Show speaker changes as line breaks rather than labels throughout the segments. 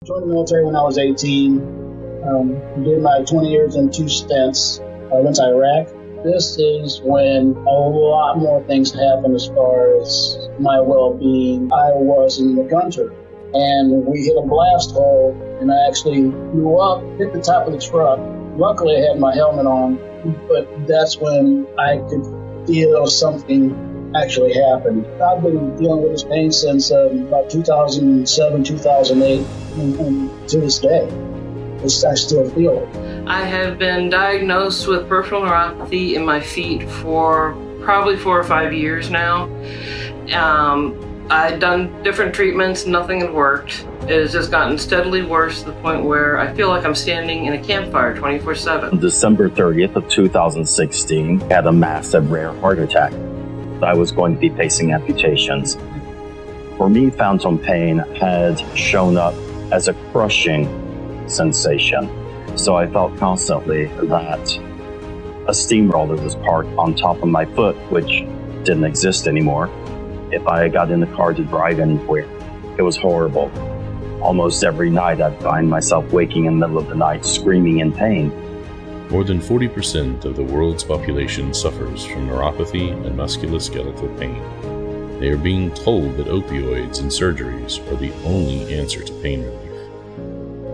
Joined the military when I was 18. Did my 20 years in 2 stints. I went to Iraq. This is when a lot more things happened as far as my well-being. I was in the gunter, and we hit a blast hole, and I actually flew up, hit the top of the truck. Luckily, I had my helmet on, but that's when I could feel something actually happened. I've been dealing with this pain since about 2007, 2008, and to this day. I still feel it.
I have been diagnosed with peripheral neuropathy in my feet for probably 4 or 5 years now. I'd done different treatments, nothing had worked. It has just gotten steadily worse to the point where I feel like I'm standing in a campfire 24/7.
On December 30th of 2016, I had a massive rare heart attack. I was going to be facing amputations. For me, phantom pain had shown up as a crushing sensation. So I felt constantly that a steamroller was parked on top of my foot, which didn't exist anymore. If I got in the car to drive anywhere, it was horrible. Almost every night I'd find myself waking in the middle of the night screaming in pain.
More than 40% of the world's population suffers from neuropathy and musculoskeletal pain. They are being told that opioids and surgeries are the only answer to pain relief.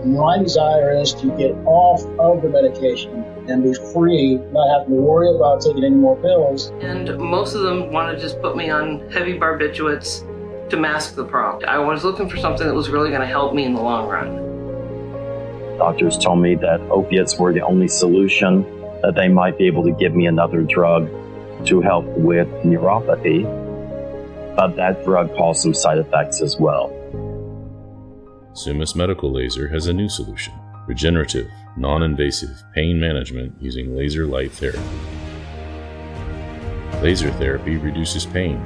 My desire is to get off of the medication and be free, not having to worry about taking any more pills.
And most of them want to just put me on heavy barbiturates to mask the problem. I was looking for something that was really going to help me in the long run.
Doctors told me that opiates were the only solution, that they might be able to give me another drug to help with neuropathy, but that drug caused some side effects as well.
Sumis Medical Laser has a new solution: regenerative, non-invasive pain management using laser light therapy. Laser therapy reduces pain,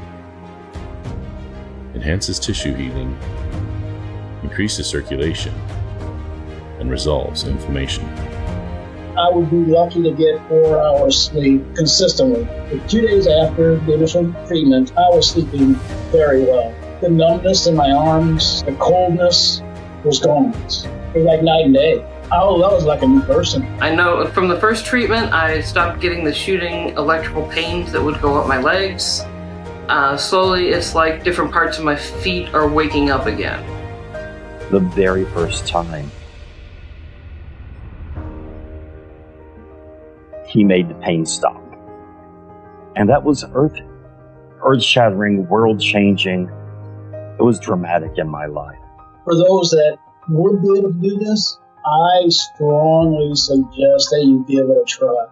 enhances tissue healing, increases circulation, and resolves inflammation.
I would be lucky to get 4 hours sleep consistently. But 2 days after the initial treatment, I was sleeping very well. The numbness in my arms, the coldness was gone. It was like night and day. I was like a new person.
I know from the first treatment, I stopped getting the shooting electrical pains that would go up my legs. Slowly, it's like different parts of my feet are waking up again.
The very first time he made the pain stop. And that was earth-shattering, world-changing. It was dramatic in my life.
For those that would be able to do this, I strongly suggest that you give it a try.